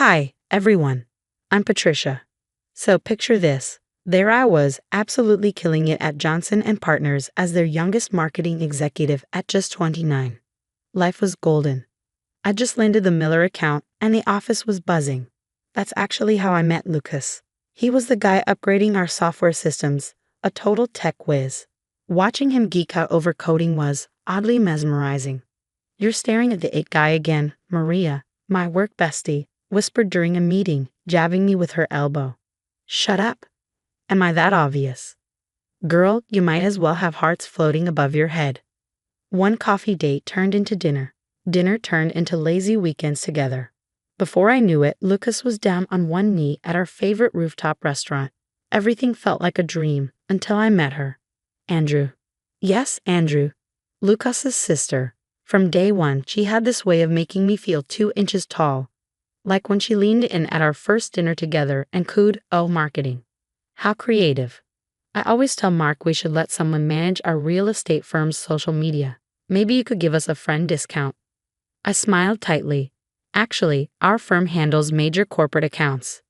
Hi, everyone. I'm Patricia. So picture this. There I was, absolutely killing it at Johnson and Partners as their youngest marketing executive at just 29. Life was golden. I just landed the Miller account and the office was buzzing. That's actually how I met Lucas. He was the guy upgrading our software systems, a total tech whiz. Watching him geek out over coding was oddly mesmerizing. You're staring at the it guy again, Maria, my work bestie, whispered during a meeting, jabbing me with her elbow. Shut up. Am I that obvious? Girl, you might as well have hearts floating above your head. One coffee date turned into dinner. Dinner turned into lazy weekends together. Before I knew it, Lucas was down on one knee at our favorite rooftop restaurant. Everything felt like a dream until I met her. Andrew. Yes, Andrew. Lucas's sister. From day one, she had this way of making me feel 2 inches tall. Like when she leaned in at our first dinner together and cooed, "Oh, marketing. How creative." I always tell Mark we should let someone manage our real estate firm's social media. Maybe you could give us a friend discount. I smiled tightly. Actually, our firm handles major corporate accounts.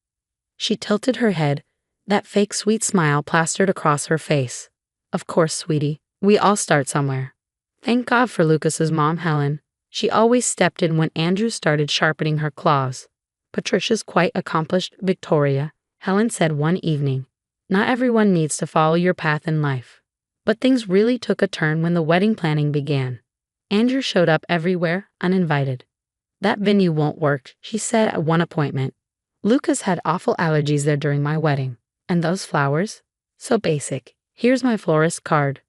She tilted her head, that fake sweet smile plastered across her face. Of course, sweetie, we all start somewhere. Thank God for Lucas's mom, Helen. She always stepped in when Andrew started sharpening her claws. Patricia's quite accomplished, Victoria, Helen said one evening. Not everyone needs to follow your path in life. But things really took a turn when the wedding planning began. Andrew showed up everywhere, uninvited. That venue won't work, she said at one appointment. Lucas had awful allergies there during my wedding. And those flowers? So basic. Here's my florist's card.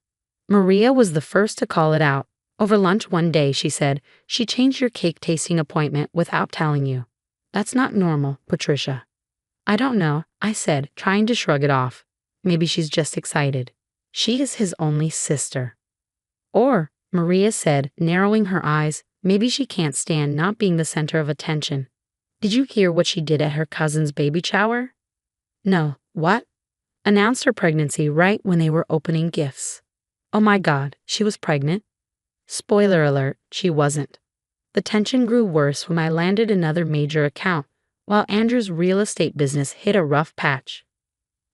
Maria was the first to call it out. Over lunch one day, she said, she changed your cake tasting appointment without telling you. That's not normal, Patricia. I don't know, I said, trying to shrug it off. Maybe she's just excited. She is his only sister. Or, Maria said, narrowing her eyes, maybe she can't stand not being the center of attention. Did you hear what she did at her cousin's baby shower? No, what? Announced her pregnancy right when they were opening gifts. Oh my God, she was pregnant? Spoiler alert, she wasn't. The tension grew worse when I landed another major account, while Andrew's real estate business hit a rough patch.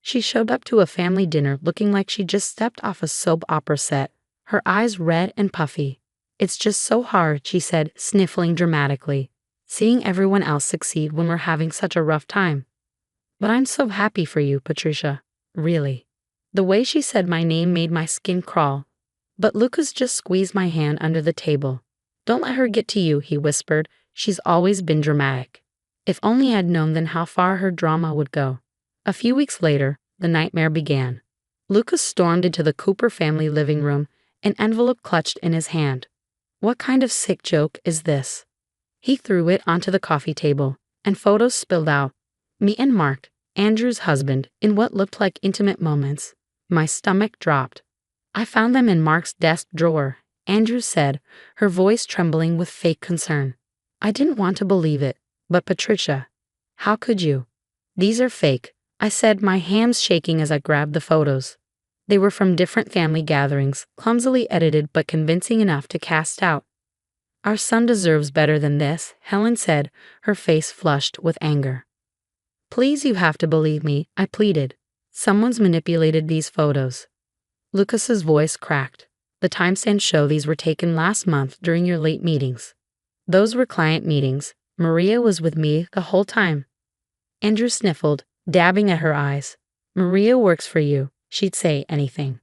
She showed up to a family dinner looking like she just stepped off a soap opera set, her eyes red and puffy. It's just so hard, she said, sniffling dramatically, seeing everyone else succeed when we're having such a rough time. But I'm so happy for you, Patricia. Really. The way she said my name made my skin crawl. But Lucas just squeezed my hand under the table. Don't let her get to you, he whispered. She's always been dramatic. If only I'd known then how far her drama would go. A few weeks later, the nightmare began. Lucas stormed into the Cooper family living room, an envelope clutched in his hand. What kind of sick joke is this? He threw it onto the coffee table, and photos spilled out. Me and Mark, Andrew's husband, in what looked like intimate moments. My stomach dropped. I found them in Mark's desk drawer, Andrew said, her voice trembling with fake concern. I didn't want to believe it, but Patricia, how could you? These are fake, I said, my hands shaking as I grabbed the photos. They were from different family gatherings, clumsily edited but convincing enough to cast out. Our son deserves better than this, Helen said, her face flushed with anger. Please, you have to believe me, I pleaded. Someone's manipulated these photos. Lucas's voice cracked. The timestamps show these were taken last month during your late meetings. Those were client meetings. Maria was with me the whole time. Andrew sniffled, dabbing at her eyes. Maria works for you. She'd say anything.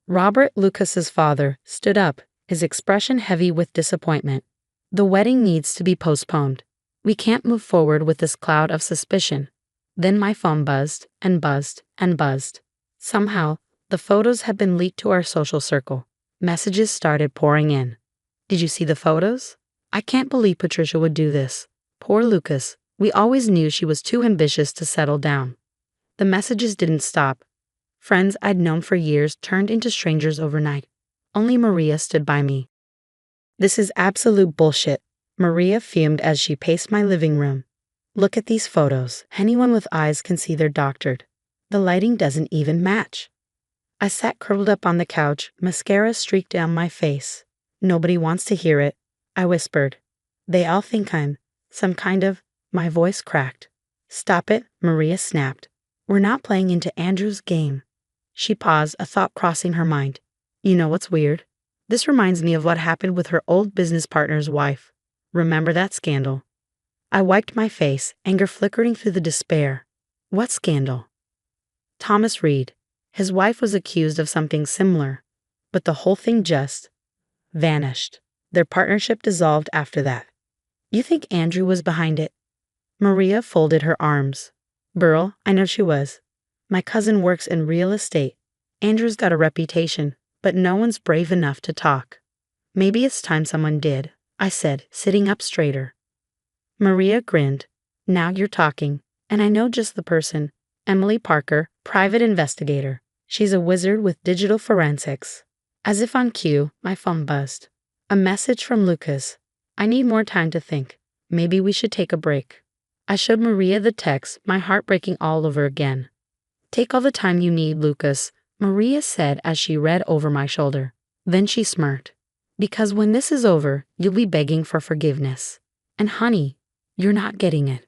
Robert, Lucas's father, stood up, his expression heavy with disappointment. The wedding needs to be postponed. We can't move forward with this cloud of suspicion. Then my phone buzzed and buzzed and buzzed. Somehow, the photos had been leaked to our social circle. Messages started pouring in. Did you see the photos? I can't believe Patricia would do this. Poor Lucas. We always knew she was too ambitious to settle down. The messages didn't stop. Friends I'd known for years turned into strangers overnight. Only Maria stood by me. This is absolute bullshit, Maria fumed as she paced my living room. Look at these photos. Anyone with eyes can see they're doctored. The lighting doesn't even match. I sat curled up on the couch, mascara streaked down my face. Nobody wants to hear it, I whispered. They all think I'm some kind of My voice cracked. Stop it, Maria snapped. We're not playing into Andrew's game. She paused, a thought crossing her mind. You know what's weird? This reminds me of what happened with her old business partner's wife. Remember that scandal? I wiped my face, anger flickering through the despair. What scandal? Thomas Reed. His wife was accused of something similar, but the whole thing just vanished. Their partnership dissolved after that. You think Andrew was behind it? Maria folded her arms. Burl, I know she was. My cousin works in real estate. Andrew's got a reputation, but no one's brave enough to talk. Maybe it's time someone did, I said, sitting up straighter. Maria grinned. Now you're talking, and I know just the person. Emily Parker, private investigator. She's a wizard with digital forensics. As if on cue, my phone buzzed. A message from Lucas. I need more time to think. Maybe we should take a break. I showed Maria the text, my heart breaking all over again. Take all the time you need, Lucas, Maria said as she read over my shoulder. Then she smirked. Because when this is over, you'll be begging for forgiveness. And honey, you're not getting it.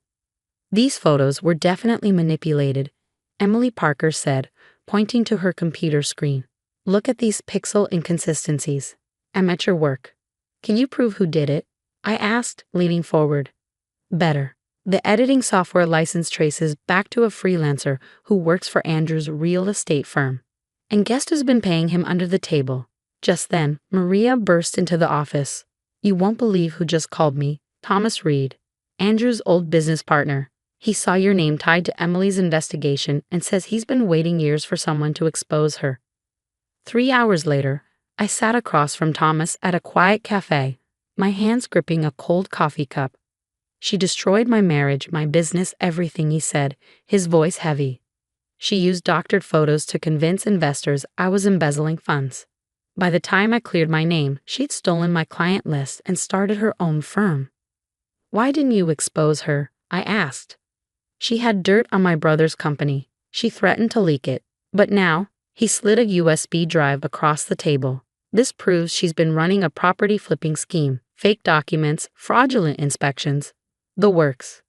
These photos were definitely manipulated, Emily Parker said, pointing to her computer screen. Look at these pixel inconsistencies. Amateur work. Can you prove who did it? I asked, leaning forward. Better. The editing software license traces back to a freelancer who works for Andrew's real estate firm. And guess who's been paying him under the table? Just then, Maria burst into the office. You won't believe who just called me. Thomas Reed, Andrew's old business partner. He saw your name tied to Emily's investigation and says he's been waiting years for someone to expose her. 3 hours later, I sat across from Thomas at a quiet cafe, my hands gripping a cold coffee cup. She destroyed my marriage, my business, everything, he said, his voice heavy. She used doctored photos to convince investors I was embezzling funds. By the time I cleared my name, she'd stolen my client list and started her own firm. Why didn't you expose her? I asked. She had dirt on my brother's company. She threatened to leak it. But now, he slid a USB drive across the table. This proves she's been running a property flipping scheme, fake documents, fraudulent inspections. The works.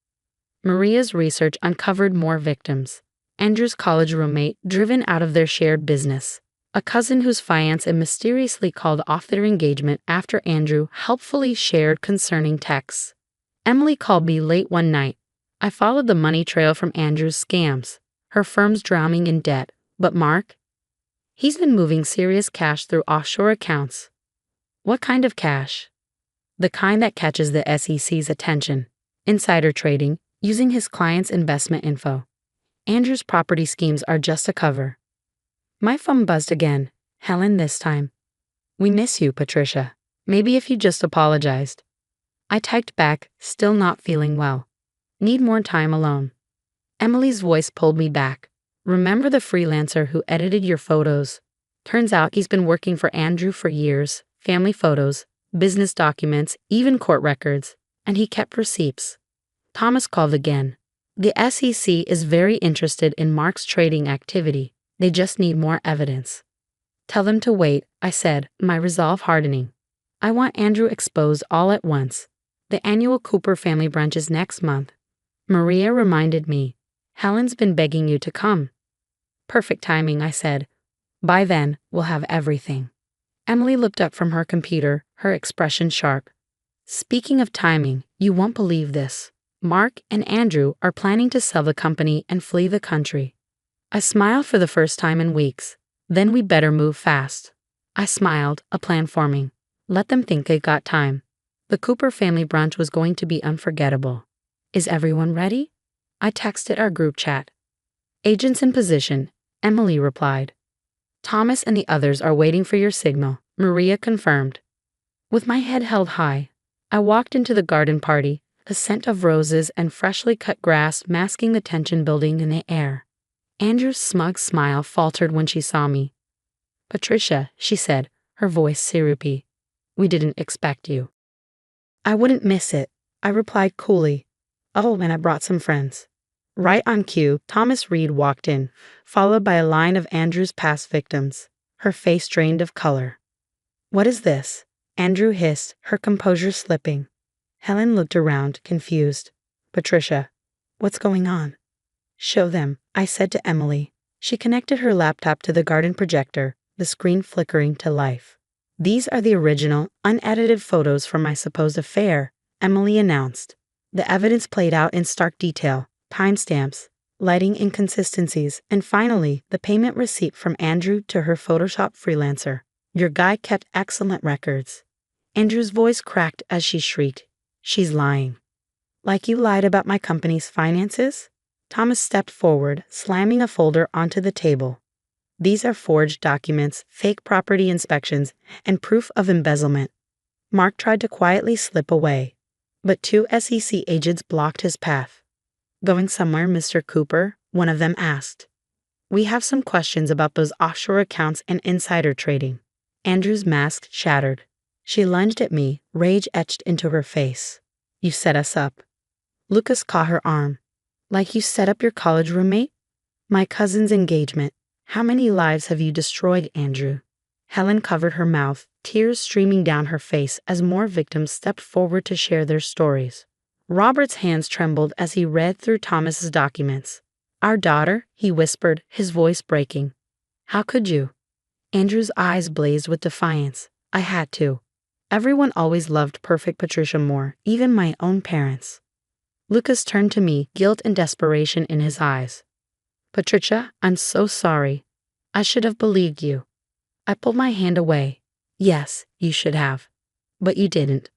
Maria's research uncovered more victims. Andrew's college roommate driven out of their shared business. A cousin whose fiancé mysteriously called off their engagement after Andrew helpfully shared concerning texts. Emily called me late one night. I followed the money trail from Andrew's scams. Her firm's drowning in debt. But Mark? He's been moving serious cash through offshore accounts. What kind of cash? The kind that catches the SEC's attention. Insider trading, using his client's investment info. Andrew's property schemes are just a cover. My phone buzzed again. Helen this time. We miss you, Patricia. Maybe if you just apologized. I typed back, still not feeling well. Need more time alone. Emily's voice pulled me back. Remember the freelancer who edited your photos? Turns out he's been working for Andrew for years. Family photos, business documents, even court records. And he kept receipts. Thomas called again. The SEC is very interested in Mark's trading activity. They just need more evidence. Tell them to wait, I said, my resolve hardening. I want Andrew exposed all at once. The annual Cooper family brunch is next month. Maria reminded me. Helen's been begging you to come. Perfect timing, I said. By then, we'll have everything. Emily looked up from her computer, her expression sharp. Speaking of timing, you won't believe this. Mark and Andrew are planning to sell the company and flee the country. I smiled for the first time in weeks. Then we better move fast. I smiled, a plan forming. Let them think they got time. The Cooper family brunch was going to be unforgettable. Is everyone ready? I texted our group chat. Agents in position, Emily replied. Thomas and the others are waiting for your signal, Maria confirmed. With my head held high, I walked into the garden party, the scent of roses and freshly cut grass masking the tension building in the air. Andrew's smug smile faltered when she saw me. Patricia, she said, her voice syrupy. We didn't expect you. I wouldn't miss it, I replied coolly. Oh, and I brought some friends. Right on cue, Thomas Reed walked in, followed by a line of Andrew's past victims, her face drained of color. What is this? Andrew hissed, her composure slipping. Helen looked around, confused. Patricia, what's going on? Show them, I said to Emily. She connected her laptop to the garden projector, the screen flickering to life. These are the original, unedited photos from my supposed affair, Emily announced. The evidence played out in stark detail, timestamps, lighting inconsistencies, and finally, the payment receipt from Andrew to her Photoshop freelancer. Your guy kept excellent records. Andrew's voice cracked as she shrieked. She's lying. Like you lied about my company's finances? Thomas stepped forward, slamming a folder onto the table. These are forged documents, fake property inspections, and proof of embezzlement. Mark tried to quietly slip away, but two SEC agents blocked his path. Going somewhere, Mr. Cooper? One of them asked. We have some questions about those offshore accounts and insider trading. Andrew's mask shattered. She lunged at me, rage etched into her face. You set us up. Lucas caught her arm. Like you set up your college roommate? My cousin's engagement. How many lives have you destroyed, Andrew? Helen covered her mouth, tears streaming down her face as more victims stepped forward to share their stories. Robert's hands trembled as he read through Thomas's documents. Our daughter, he whispered, his voice breaking. How could you? Andrew's eyes blazed with defiance. I had to. Everyone always loved perfect Patricia more, even my own parents. Lucas turned to me, guilt and desperation in his eyes. Patricia, I'm so sorry. I should have believed you. I pulled my hand away. Yes, you should have. But you didn't.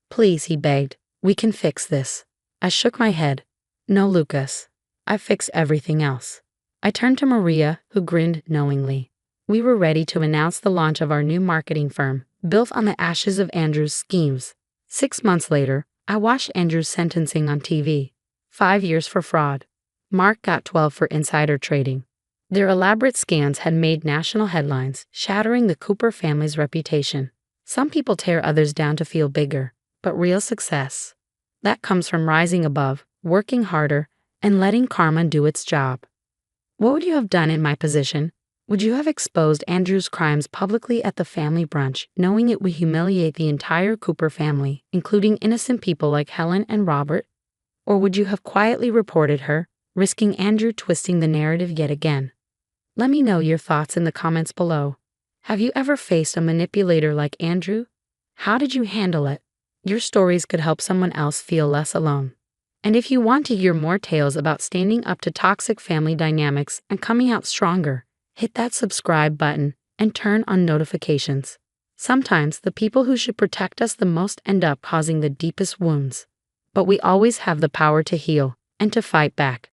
Please, he begged. We can fix this. I shook my head. No, Lucas. I fix everything else. I turned to Maria, who grinned knowingly. We were ready to announce the launch of our new marketing firm, built on the ashes of Andrew's schemes. 6 months later, I watched Andrew's sentencing on TV. 5 years for fraud. Mark got 12 for insider trading. Their elaborate scams had made national headlines, shattering the Cooper family's reputation. Some people tear others down to feel bigger, but real success, that comes from rising above, working harder, and letting karma do its job. What would you have done in my position? Would you have exposed Andrew's crimes publicly at the family brunch, knowing it would humiliate the entire Cooper family, including innocent people like Helen and Robert? Or would you have quietly reported her, risking Andrew twisting the narrative yet again? Let me know your thoughts in the comments below. Have you ever faced a manipulator like Andrew? How did you handle it? Your stories could help someone else feel less alone. And if you want to hear more tales about standing up to toxic family dynamics and coming out stronger, hit that subscribe button and turn on notifications. Sometimes the people who should protect us the most end up causing the deepest wounds. But we always have the power to heal and to fight back.